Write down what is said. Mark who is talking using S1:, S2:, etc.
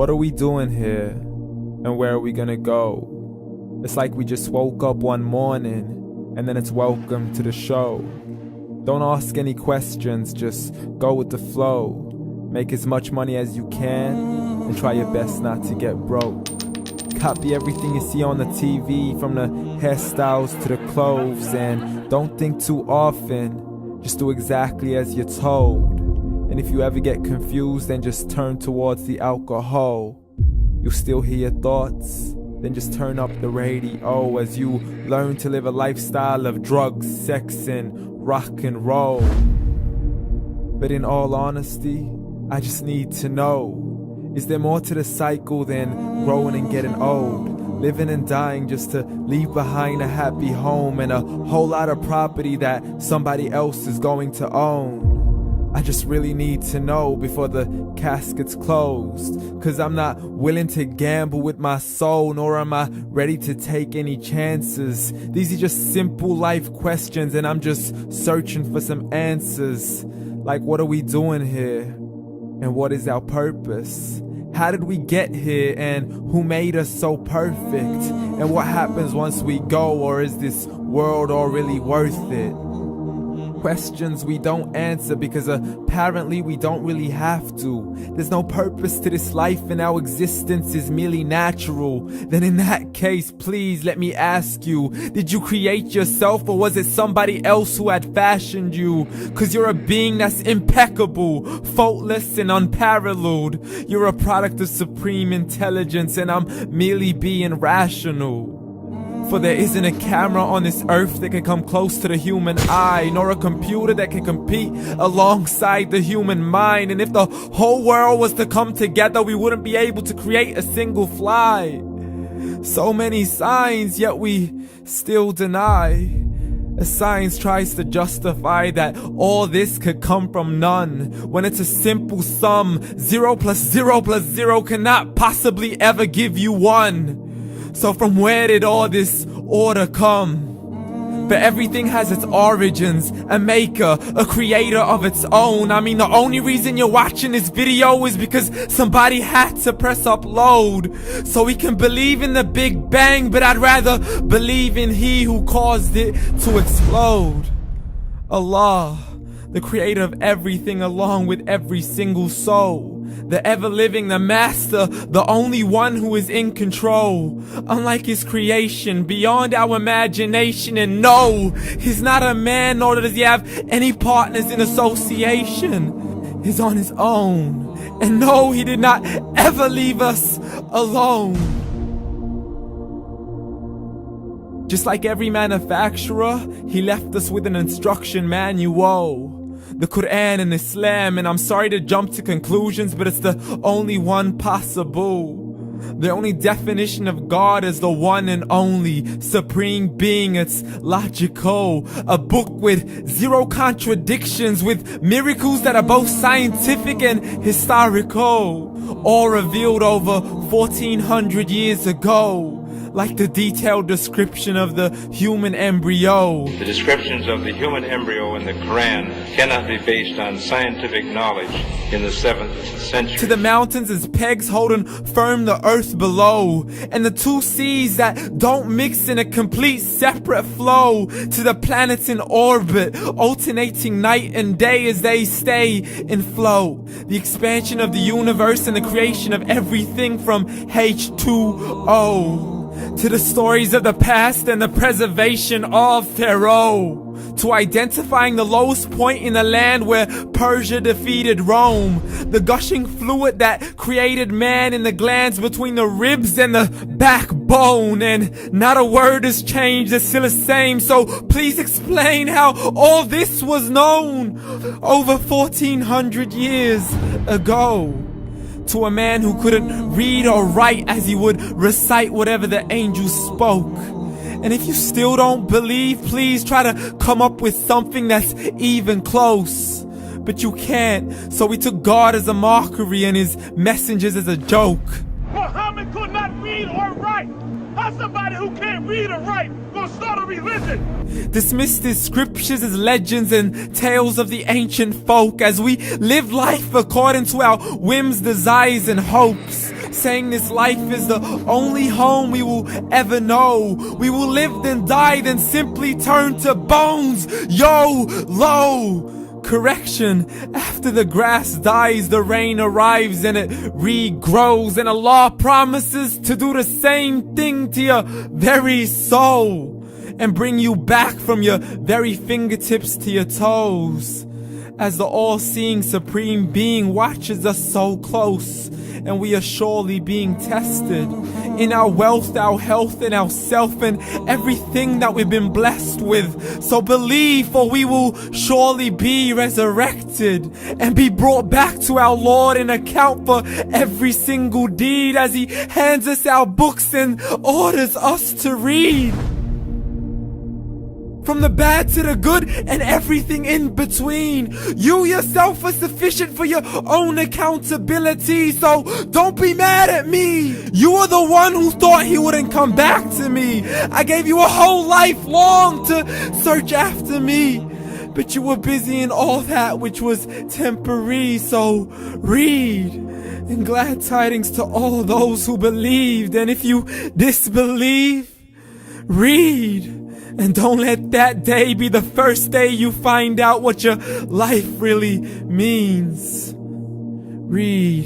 S1: What are we doing here? And where are we gonna go? It's like we just woke up one morning and then it's welcome to the show. Don't ask any questions, just go with the flow. Make as much money as you can and try your best not to get broke. Copy everything you see on the TV, from the hairstyles to the clothes, and don't think too often, just do exactly as you're told. And if you ever get confused, then just turn towards the alcohol. You'll still hear your thoughts, then just turn up the radio as you learn to live a lifestyle of drugs, sex, and rock and roll. But in all honesty, I just need to know, is there more to the cycle than growing and getting old? Living and dying just to leave behind a happy home and a whole lot of property that somebody else is going to own. I just really need to know before the casket's closed, 'cause I'm not willing to gamble with my soul, nor am I ready to take any chances. These are just simple life questions and I'm just searching for some answers. Like, what are we doing here? And what is our purpose? How did we get here, and who made us so perfect? And what happens once we go, or is this world all really worth it? Questions we don't answer because apparently we don't really have to. There's no purpose to this life and our existence is merely natural. Then in that case, please let me ask you, did you create yourself, or was it somebody else who had fashioned you? 'Cause you're a being that's impeccable, faultless and unparalleled. You're a product of supreme intelligence and I'm merely being rational. For there isn't a camera on this earth that can come close to the human eye, nor a computer that can compete alongside the human mind. And if the whole world was to come together, we wouldn't be able to create a single fly. So many signs, yet we still deny. As science tries to justify that all this could come from none, when it's a simple sum. 0 plus 0 plus 0 cannot possibly ever give you 1. So from where did all this order come? But everything has its origins, a maker, a creator of its own. I mean, the only reason you're watching this video is because somebody had to press upload. So we can believe in the Big Bang, but I'd rather believe in He who caused it to explode. Allah, the creator of everything along with every single soul. The ever-living, the master, the only one who is in control. Unlike his creation, beyond our imagination. And no, he's not a man, nor does he have any partners in association. He's on his own. And no, he did not ever leave us alone. Just like every manufacturer, he left us with an instruction manual. The Quran and Islam, and I'm sorry to jump to conclusions, but it's the only one possible. The only definition of God is the one and only supreme being. It's logical, a book with 0 contradictions, with miracles that are both scientific and historical, all revealed over 1400 years ago. Like the detailed description of the human embryo.
S2: The descriptions of the human embryo in the Quran cannot be based on scientific knowledge in the 7th century.
S1: To the mountains as pegs holding firm the earth below, and the 2 seas that don't mix in a complete separate flow. To the planets in orbit, alternating night and day as they stay in flow. The expansion of the universe and the creation of everything from H2O. To the stories of the past and the preservation of Pharaoh. To identifying the lowest point in the land where Persia defeated Rome. The gushing fluid that created man in the glands between the ribs and the backbone. And not a word has changed, it's still the same. So please explain how all this was known over 1400 years ago. To a man who couldn't read or write, as he would recite whatever the angels spoke. And if you still don't believe, please try to come up with something that's even close. But you can't, so we took God as a mockery and his messengers as a joke.
S3: Muhammad could not read or write. How's somebody who can't read or write gonna start a religion?
S1: Dismissed his scriptures as legends and tales of the ancient folk, as we live life according to our whims, desires, and hopes. saying this life is the only home we will ever know. We will live then die, then simply turn to bones. YOLO! Correction, after the grass dies, the rain arrives and it regrows, and Allah promises to do the same thing to your very soul and bring you back from your very fingertips to your toes, as the all-seeing supreme being watches us so close, and we are surely being tested in our wealth, our health, and our self, and everything that we've been blessed with. So believe, for we will surely be resurrected and be brought back to our Lord and account for every single deed, as He hands us our books and orders us to read. From the bad to the good and everything in between. You yourself are sufficient for your own accountability, so don't be mad at me. You are the one who thought He wouldn't come back to me. I gave you a whole life long to search after me, but you were busy in all that which was temporary. So read, and glad tidings to all those who believed. And if you disbelieve, read. And don't let that day be the first day you find out what your life really means. Read.